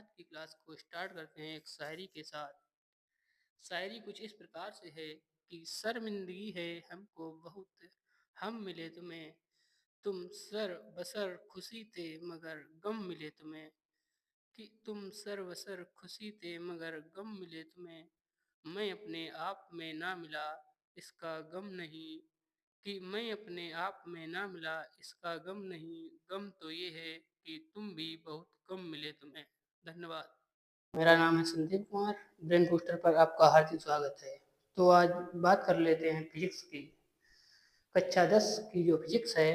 आज की क्लास को स्टार्ट करते हैं एक शायरी के साथ। शायरी कुछ इस प्रकार से है कि शर्मिंदगी है हमको बहुत, हम मिले तुम्हें, तुम सर बसर खुशी थे मगर गम मिले तुम्हें। कि तुम सर बसर खुशी थे मगर गम मिले तुम्हें। मैं अपने आप में ना मिला, इसका गम नहीं। कि मैं अपने आप में ना मिला, इसका गम नहीं। गम तो ये है कि तुम भी बहुत कम मिले तुम्हें। धन्यवाद। मेरा नाम है संदीप कुमार। ब्रेन बूस्टर पर आपका हार्दिक स्वागत है। तो आज बात कर लेते हैं फिजिक्स की। कक्षा 10 की जो फिजिक्स है,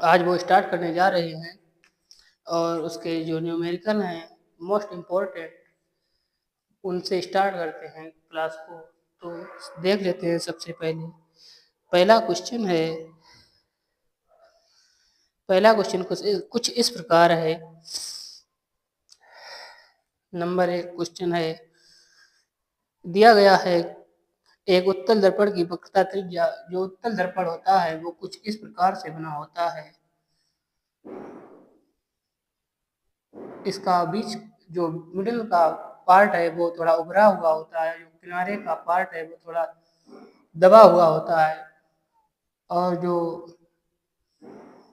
आज वो स्टार्ट करने जा रहे हैं। और उसके जो न्यूमेरिकल हैं, मोस्ट इम्पोर्टेंट, उनसे स्टार्ट करते हैं क्लास को। तो देख लेते हैं। सबसे पहले पहला क्वेश्चन है। पहला क्वेश्चन कुछ इस प्रकार है। नंबर 1 क्वेश्चन है, दिया गया है एक उत्तल दर्पण की वक्रता त्रिज्या। जो उत्तल दर्पण होता है वो कुछ इस प्रकार से बना होता है। इसका बीच जो मिडिल का पार्ट है वो थोड़ा उभरा हुआ होता है, जो किनारे का पार्ट है वो थोड़ा दबा हुआ होता है। और जो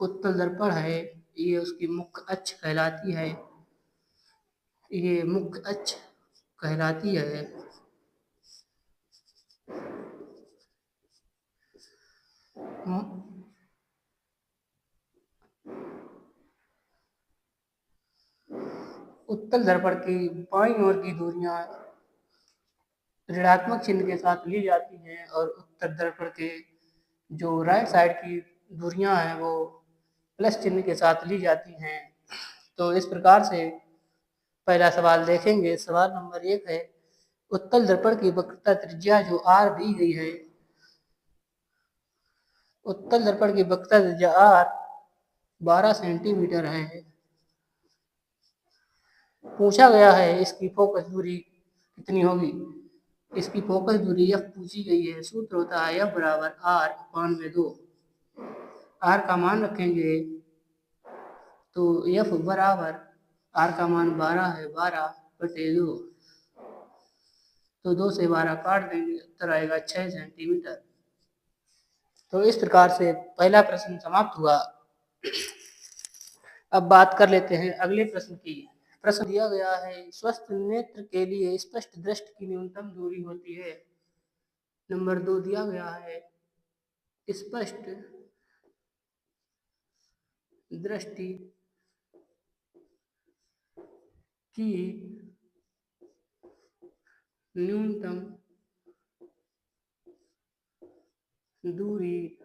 उत्तल दर्पण है, ये उसकी मुख्य अक्ष कहलाती है। ये मुख्य अक्ष कहलाती है। उत्तल दर्पण की बाईं ओर की दूरियां ऋणात्मक चिन्ह के साथ ली जाती हैं और उत्तर दर्पण के जो राइट साइड की दूरियां हैं वो प्लस चिन्ह के साथ ली जाती हैं। तो इस प्रकार से पहला सवाल देखेंगे। सवाल नंबर 1 है, उत्तल दर्पण की वक्रता त्रिज्या जो आर दी गई है, उत्तल दर्पण की वक्रता त्रिज्या आर 12 सेंटीमीटर है। पूछा गया है इसकी फोकस दूरी कितनी होगी। इसकी फोकस दूरी एफ पूछी गई है। सूत्र होता है एफ बराबर आर अपान में 2। आर का मान रखेंगे तो एफ बराबर आर का मान 12 है, 12/2। तो 2 से 12 काट देंगे, उत्तर आएगा 6 सेंटीमीटर। तो इस प्रकार से पहला प्रश्न समाप्त हुआ। अब बात कर लेते हैं अगले प्रश्न की। प्रश्न दिया गया है, स्वस्थ नेत्र के लिए स्पष्ट दृष्टि की न्यूनतम दूरी होती है। नंबर 2 दिया गया है, स्पष्ट दृष्टि की न्यूनतम दूरी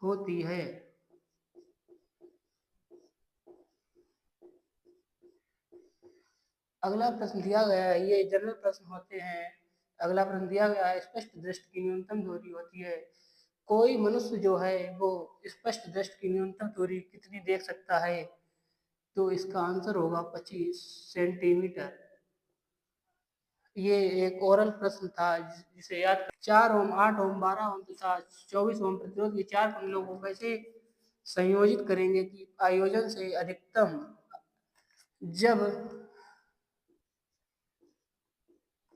होती है। अगला प्रश्न दिया गया है, ये जनरल प्रश्न होते हैं। अगला प्रश्न दिया गया है, स्पष्ट दृष्टि की न्यूनतम दूरी होती है। कोई मनुष्य जो है वो स्पष्ट दृष्टि की न्यूनतम दूरी कितनी देख सकता है। तो इसका आंसर होगा 25 सेंटीमीटर। ये एक ओरल प्रश्न था जिसे याद 4 ओम, 8 ओम, 12 ओम तथा 24 ओम प्रतिरोध के 4 कुंडलों को कैसे संयोजित करेंगे कि आयोजन से अधिकतम जब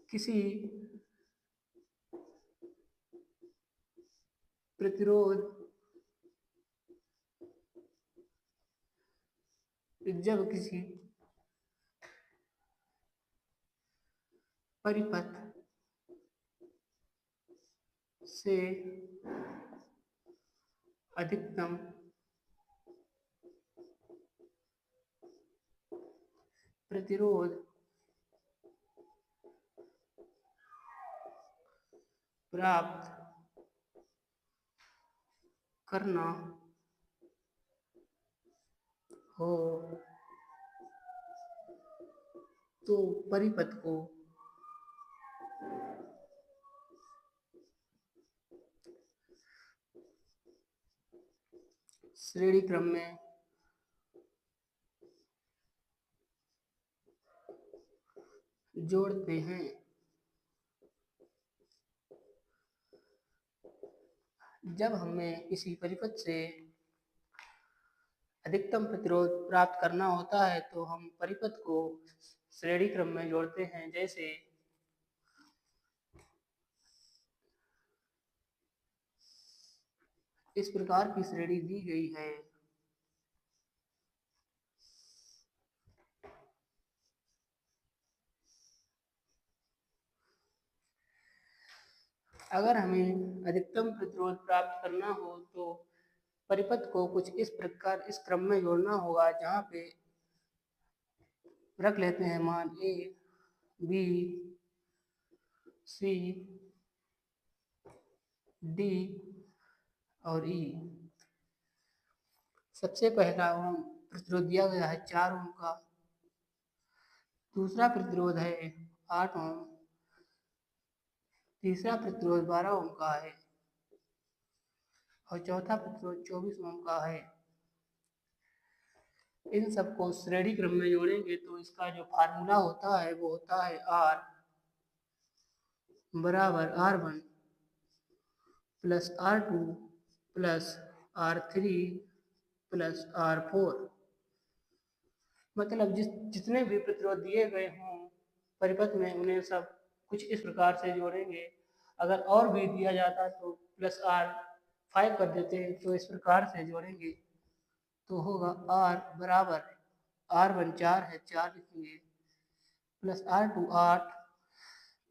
किसी प्रतिरोध जब किसी परिपथ से अधिकतम प्रतिरोध प्राप्त करना हो तो परिपथ को श्रेणी क्रम में जोड़ते हैं। जब हमें किसी परिपथ से अधिकतम प्रतिरोध प्राप्त करना होता है तो हम परिपथ को श्रेणी क्रम में जोड़ते हैं। जैसे इस प्रकार की श्रेणी दी गई है। अगर हमें अधिकतम प्रतिरोध प्राप्त करना हो तो परिपथ को कुछ इस प्रकार इस क्रम में जोड़ना होगा, जहाँ पे रख लेते हैं मान ए, बी, सी, डी और ई। सबसे पहला ओम प्रतिरोध दिया गया है 4 ओम का, दूसरा प्रतिरोध है 8 ओम, तीसरा प्रतिरोध 12 ओम का है और चौथा प्रतिरोध 24 ओम का है। इन सबको श्रेणी क्रम में जोड़ेंगे तो इसका जो फार्मूला होता है वो होता है R बराबर R1 plus R2 plus R3 plus R4। मतलब जितने भी प्रतिरोध दिए गए हों परिपथ में उन्हें सब कुछ इस प्रकार से जोड़ेंगे। अगर और भी दिया जाता तो प्लस R5 कर देते, तो इस प्रकार से जोड़ेंगे तो होगा R बराबर R1 4 है, 4 लिखेंगे, प्लस R2 8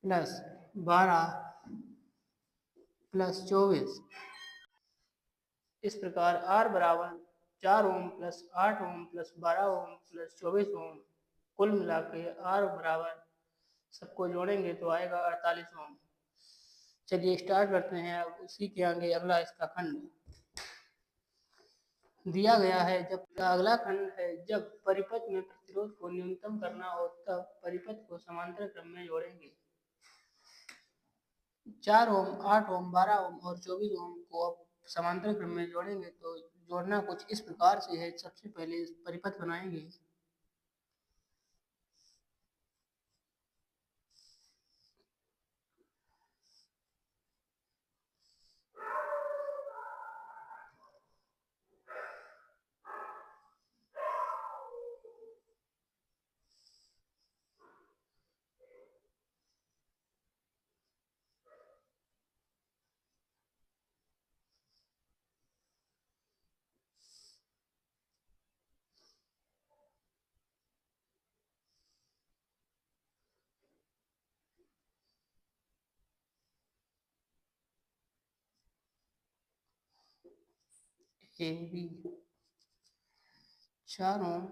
प्लस 12 प्लस 24। इस प्रकार R बराबर 4 ohm plus 8 ohm plus 12 ohm plus 24 ओम, कुल मिला के R बराबर सबको जोड़ेंगे तो आएगा 48 ओम। चलिए स्टार्ट करते हैं। अब उसी के आगे अगला इसका खंड दिया गया है। जब अगला खंड है, जब परिपथ में प्रतिरोध को न्यूनतम करना हो तब परिपथ को समांतर क्रम में जोड़ेंगे। 4 ओम, 8 ओम, 12 ओम और 24 ओम को अब समांतर क्रम में जोड़ेंगे तो जोड़ना कुछ इस प्रकार से है। सबसे पहले परिपथ बनाएंगे। ए बी 4 ओम,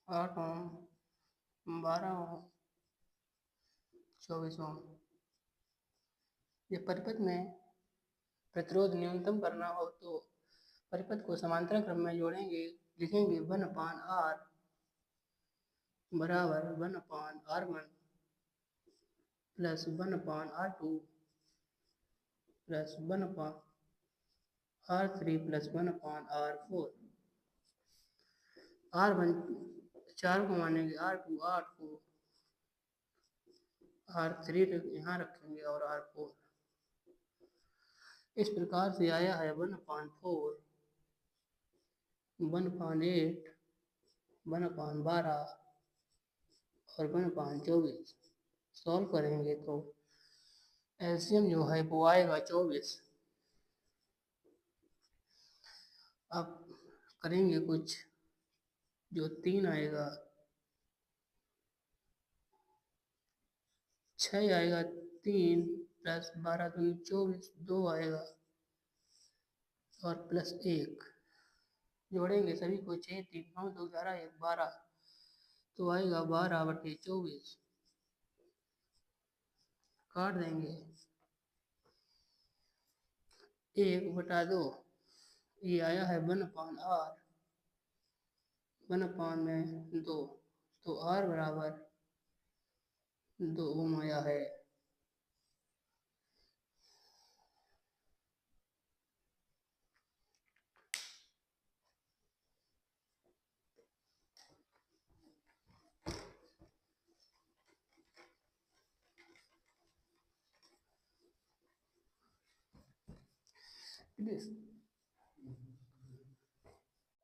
8 ओम, 12 ओम, 24 ओम। ये परिपथ में प्रतिरोध न्यूनतम करना हो तो परिपथ को समांतर क्रम में जोड़ेंगे। लिखेंगे 1/R बराबर 1/R1 plus 1/R2 plus 1/R3 plus 1/R4। R1 4 को मानेंगे, R2 8 को, R3 यहाँ रखेंगे और R4। इस प्रकार से आया है 1/4, 1/8, 1/12 और 1/24। सॉल्व करेंगे तो एलसीएम जो है वो आएगा 24। अब करेंगे कुछ, जो 3 आएगा, 6 आएगा, 3 प्लस 12 दूनी 24, 2 आएगा और प्लस 1 जोड़ेंगे सभी को, 6 3 9 2 11 1 12 तो आएगा 12/24। काट देंगे 1/2। ये आया है 1/R, 1/2 तो R बराबर 2 ओम आया है।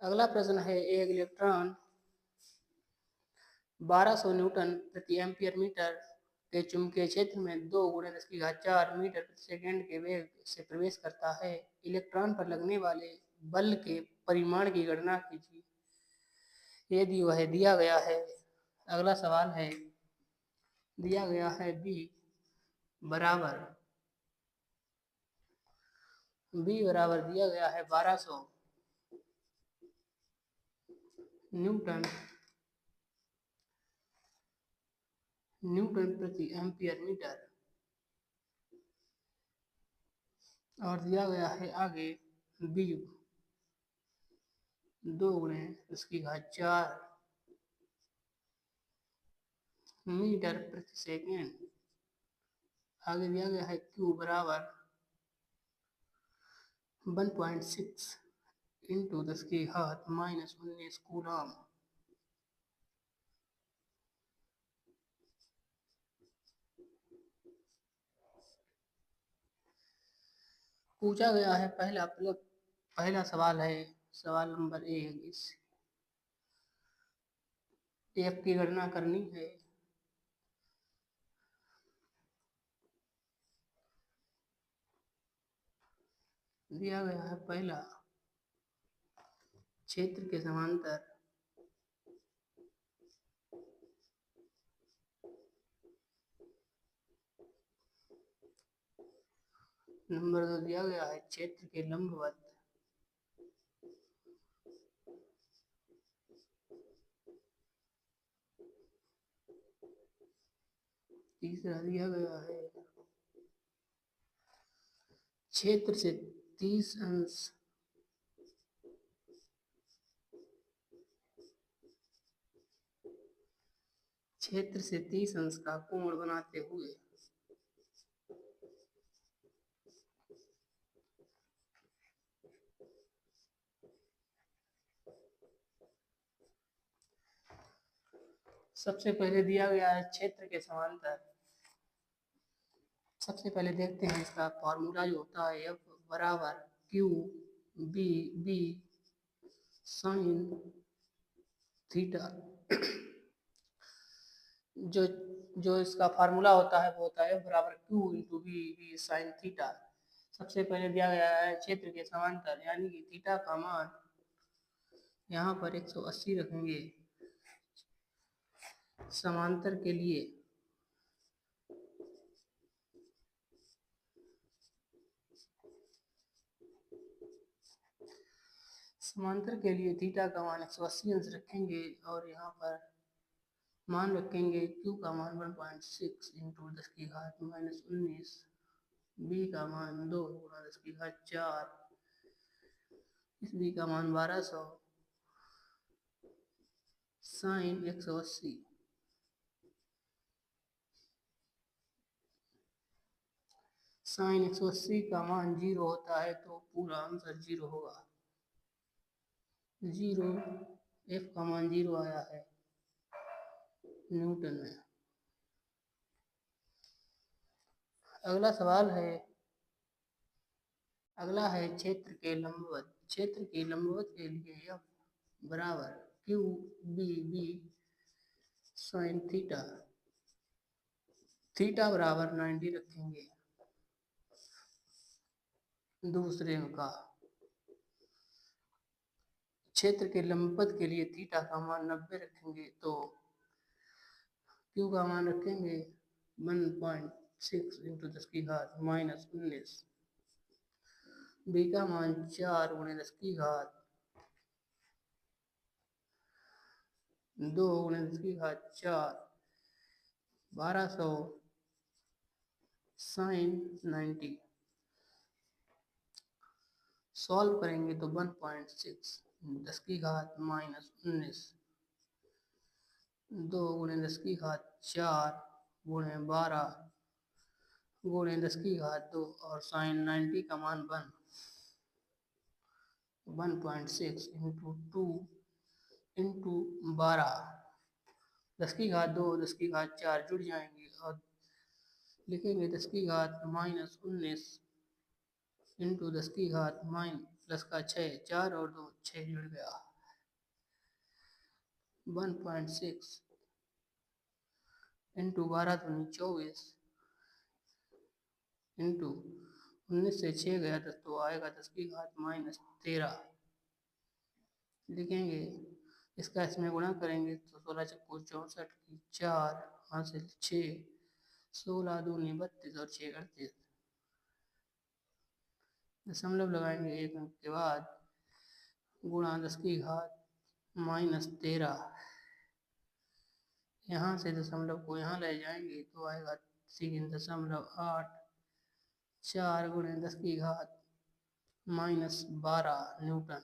अगला प्रश्न है, एक इलेक्ट्रॉन 1200 न्यूटन प्रति एम्पियर मीटर के चुंबकीय क्षेत्र में 2 × 10⁴ मीटर प्रति सेकंड के वेग से प्रवेश करता है। इलेक्ट्रॉन पर लगने वाले बल के परिमाण की गणना कीजिए यदि वह दिया गया है। अगला सवाल है, दिया गया है बराबर दिया गया है 1200 न्यूटन प्रति एम्पियर मीटर और दिया गया है आगे बी 2 × 10⁴ मीटर प्रति सेकेंड। आगे दिया गया है Q बराबर 1.6 × 10⁻⁻19 कूलम। पूछा गया है पहला सवाल है, सवाल नंबर 1, इस F की गणना करनी है। दिया गया है पहला, क्षेत्र के समांतर नंबर 2 दिया गया है क्षेत्र के लंबवत। तीसरा दिया गया है क्षेत्र से 30 अंश का कोण बनाते हुए सबसे पहले दिया गया है क्षेत्र के समांतर। सबसे पहले देखते हैं इसका फॉर्मूला जो होता है F बराबर Q B साइन थीटा। जो इसका फार्मूला होता है वो होता है F बराबर Q × B साइन थीटा। सबसे पहले दिया गया है क्षेत्र के समांतर, यानी कि थीटा का मान यहाँ पर 180 रखेंगे। समांतर के लिए थीटा का मान 180 अंश रखेंगे और यहाँ पर मान रखेंगे Q का मान 1.6 × 10⁻⁻19, B का मान 2 × 10⁴, इस B का मान 1200 साइन 180। साइन 180 का मान 0 होता है तो पूरा आंसर 0 होगा। 0 F का मान 0 आया है न्यूटन में। अगला सवाल है, अगला है क्षेत्र के लंबवत। क्षेत्र के लंबवत के लिए F बराबर Q B sine theta. Theta बराबर 90 रखेंगे। दूसरे का क्षेत्र के लंबवत के लिए थीटा का मान 90 रखेंगे तो Q का मान रखेंगे 1.6 × 10⁻⁻19, B का मान 4 × 2 × 10⁴, 1200 साइन 90। सॉल्व करेंगे तो 1.6 × 10⁻⁻19 2 × 10⁴ × 12 × 10⁻² और साइन 90 का मान 1.6 × 2 × 12 10⁻² 10⁻4 जुड़ जाएंगे और लिखेंगे 10⁻⁻19 × 10⁻⁻6 4 और 2 6 जुड़ गया। 1.6 इंटू 12 दूनी 24 इंटू 19 से 6 गया 10 तो आएगा 10 की घात -13 लिखेंगे। इसका इसमें गुणा करेंगे तो 16 चक्कू 64 की 4 हासिल 6 16 दूनी 32 और 6 38 दशमलव लगाएंगे 1 अंक के बाद गुणा 10 की घात -13 यहाँ से दशमलव को यहाँ ले जाएंगे तो आएगा 3.84 गुणे 10 की घात -12 न्यूटन।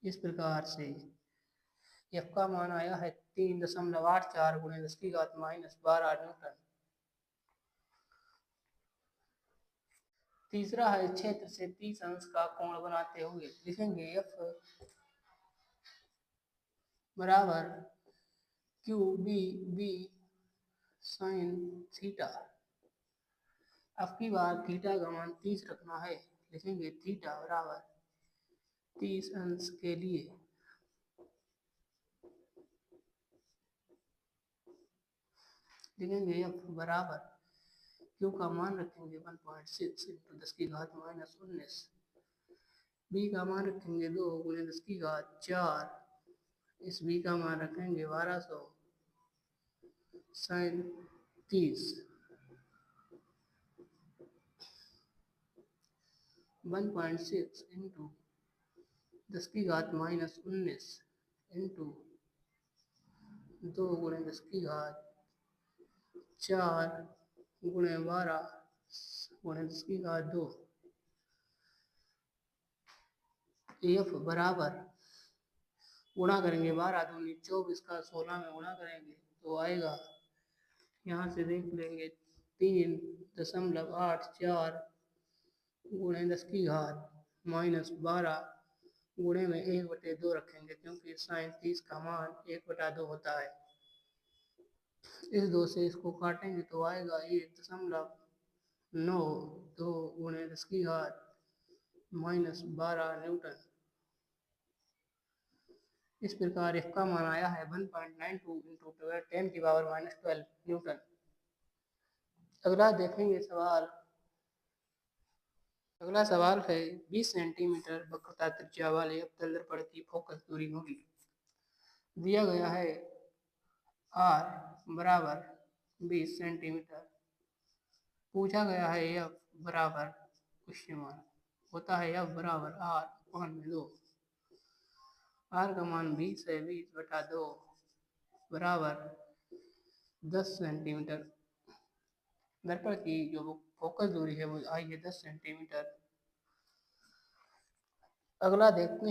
इस प्रकार से एफ का मान आया है 3.84 गुणे 10 की घात -12 न्यूटन। तीसरा है क्षेत्र से 30 अंश का कोण बनाते हुए लिखेंगे एफ बराबर क्यू बी साइन थीटा। अब की बार थीटा का मान 30 रखना है, लिखेंगे थीटा बराबर 30 अंश के लिए लिखेंगे एफ बराबर क्यू का मान रखेंगे 1.6 इंटू 10 की घात -19 बी का मान रखेंगे 2 गुणे 10 की घात 4 इस बी का मान रखेंगे 1200 साइन 30 1.6 इंटू 10 की घात -19 इंटू 2 गुणे 10 की घात 4 गुणे 12 गुणे 10 की घात 2 एफ बराबर गुणा करेंगे 12 दूनी 24 का 16 में गुणा करेंगे तो आएगा, यहाँ से देख लेंगे 3.84 गुणे 10 की घात -12 गुणे में 1/2 रखेंगे क्योंकि साइन 30 का मान 1/2 होता है। इस 2 से इसको काटेंगे तो आएगा 1.92 गुणे 10 की घात -12 न्यूटन। इस प्रकार एफ का मान आया है 1.92 इंटू 10 की पावर -12 न्यूटन। अगला देखेंगे सवाल। अगला सवाल है 20 सेंटीमीटर वक्रता त्रिज्या वाले अवतल दर्पण की फोकस दूरी होगी। दिया गया है r बराबर 20 सेंटीमीटर। पूछा गया है एफ बराबर क्वेश्चन मान होता है एफ बराबर r/2। r का मान 20 है 20/2 बराबर 10 सेंटीमीटर। दर्पण की जो फोकस दूरी है वो आई है 10 सेंटीमीटर। अगला देखते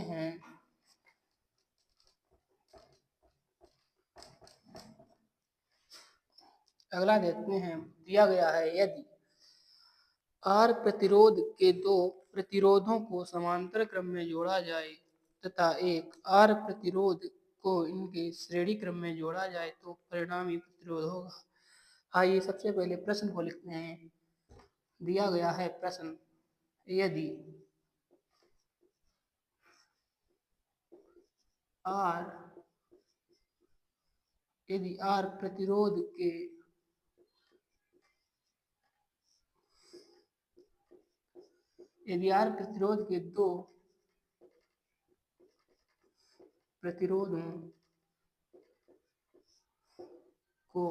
हैं दिया गया है यदि R प्रतिरोध के दो प्रतिरोधों को समांतर क्रम में जोड़ा जाए तथा एक R प्रतिरोध को इनके श्रेणी क्रम में जोड़ा जाए तो परिणामी प्रतिरोध होगा। आइए सबसे पहले प्रश्न को लिखते हैं। दिया गया है प्रश्न यदि R प्रतिरोध के दो प्रतिरोधों को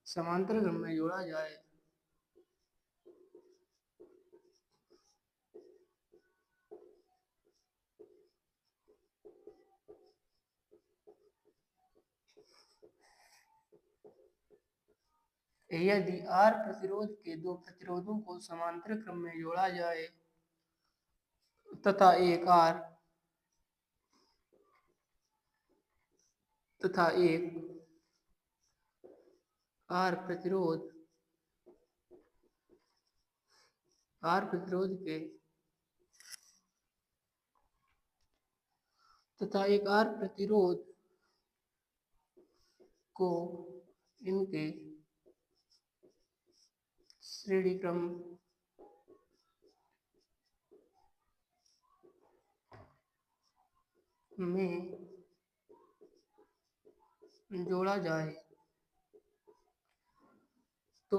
समांतर क्रम में जोड़ा जाए यदि R प्रतिरोध के दो प्रतिरोधों को समांतर क्रम में जोड़ा जाए तथा एक R प्रतिरोध के तथा एक R प्रतिरोध को इनके श्रेणी क्रम में जोड़ा जाए तो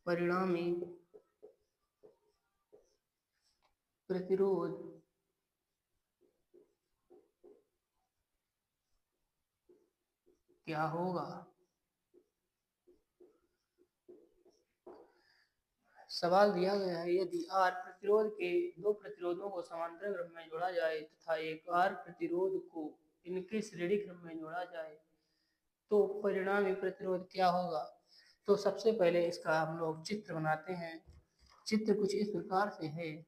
परिणामी प्रतिरोध क्या होगा। सवाल दिया गया है, यदि R प्रतिरोध के दो प्रतिरोधों को समांतर क्रम में जोड़ा जाए तथा एक R प्रतिरोध को इनके श्रेणी क्रम में जोड़ा जाए तो परिणामी प्रतिरोध क्या होगा। तो सबसे पहले इसका हम लोग चित्र बनाते हैं। चित्र कुछ इस प्रकार से है।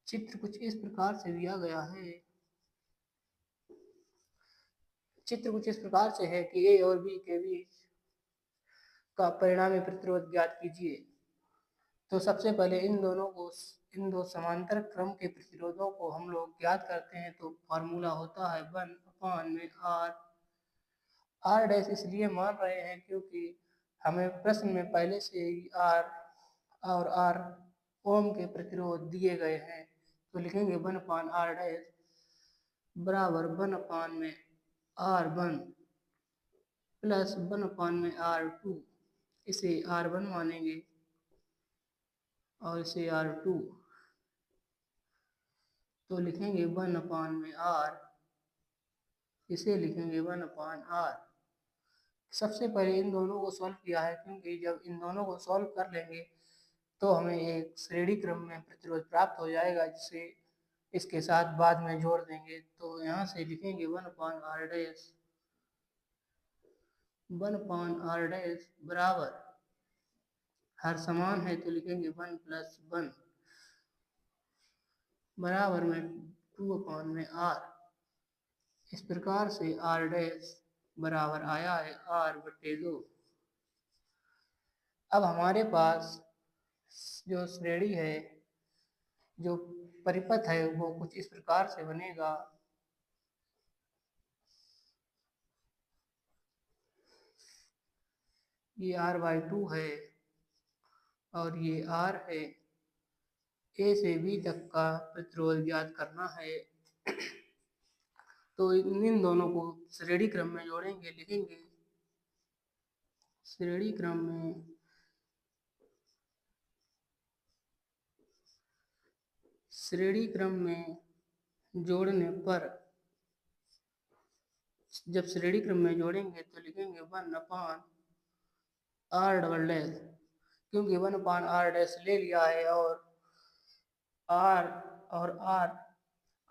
चित्र कुछ इस प्रकार से दिया गया है। चित्र कुछ इस प्रकार से है कि ए और बी के बीच का परिणामी प्रतिरोध ज्ञात कीजिए। तो सबसे पहले इन दो समांतर क्रम के प्रतिरोधों को हम लोग ज्ञात करते हैं। तो फॉर्मूला होता है 1 में आर डैश इसलिए मान रहे हैं क्योंकि हमें प्रश्न में पहले से ही आर और आर ओम के प्रतिरोध दिए गए हैं। तो लिखेंगे 1/r डैश बराबर 1 में R1 प्लस 1 में R2। इसे R1 मानेंगे और इसे R2। तो लिखेंगे 1 में R, इसे लिखेंगे 1/R। सबसे पहले इन दोनों को सॉल्व किया है क्योंकि जब इन दोनों को सॉल्व कर लेंगे तो हमें एक श्रेणी क्रम में प्रतिरोध प्राप्त हो जाएगा, जिसे इसके साथ बाद में जोड़ देंगे। तो यहाँ से लिखेंगे 1/R डैश 1/R डैश बराबर, हर समान है तो लिखेंगे 1 + 1 बराबर में 2 में R। इस प्रकार से R डैश बराबर आया है R/2। अब हमारे पास जो श्रेणी है, जो परिपथ है, वो कुछ इस प्रकार से बनेगा। ये R/2 है और ये R है। A से B तक का प्रतिरोध ज्ञात करना है। तो इन दोनों को श्रेणी क्रम में जोड़ेंगे। लिखेंगे श्रेणी क्रम में जोड़ने पर, जब श्रेणी क्रम में जोड़ेंगे तो लिखेंगे 1/R डबल डैश, क्योंकि 1/R डैश ले लिया है और R और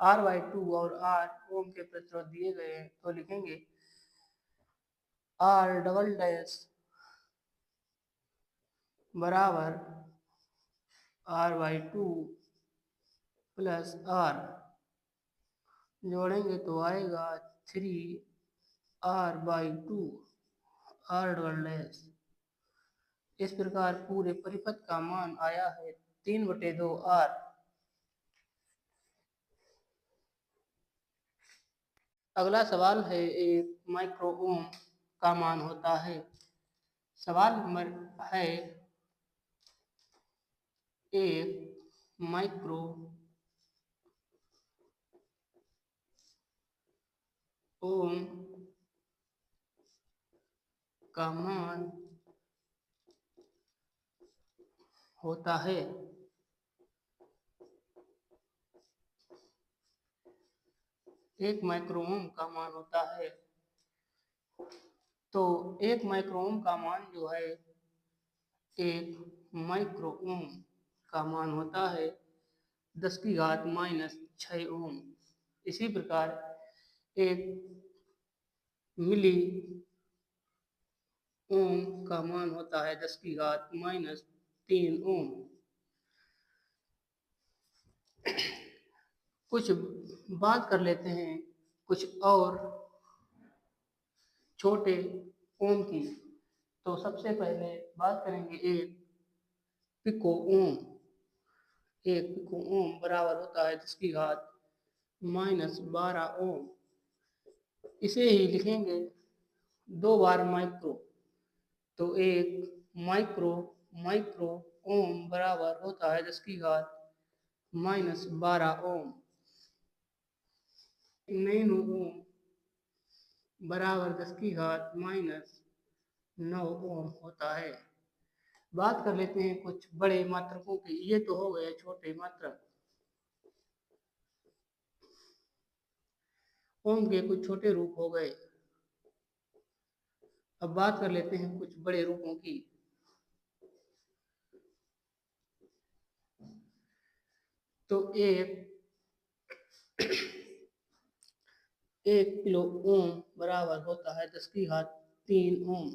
R/2 और R ओम के प्रतिरोध दिए गए हैं। तो लिखेंगे R डबल डैश बराबर R/2 प्लस R, जोड़ेंगे तो आएगा 3R/2 R डबल डैश। इस प्रकार पूरे परिपथ का मान आया है 3/2 R। अगला सवाल है, एक माइक्रो ओम का मान होता है। सवाल नंबर है, एक माइक्रो ओम का मान होता है। एक माइक्रो ओम का मान होता है। तो एक माइक्रो ओम का मान जो है, एक माइक्रो ओम का मान होता है 10⁻⁻6 ओम। इसी प्रकार एक मिली ओम का मान होता है 10⁻³ ओम। कुछ बात कर लेते हैं कुछ और छोटे ओम की। तो सबसे पहले बात करेंगे एक पिको ओम। 1 पिको ओम बराबर होता है 10 की घात -12 ओम। इसे ही लिखेंगे 2 बार माइक्रो, तो 1 माइक्रो माइक्रो ओम बराबर होता है 10 की घात -12 ओम। नैनो ओम बराबर 10 की घात -9 ओम होता है। बात कर लेते हैं कुछ बड़े मात्रकों की। ये तो हो गए छोटे मात्रक। ओम के कुछ छोटे रूप हो गए। अब बात कर लेते हैं कुछ बड़े रूपों की। तो एक किलो ओम बराबर होता है 10 की घात 3 ओम।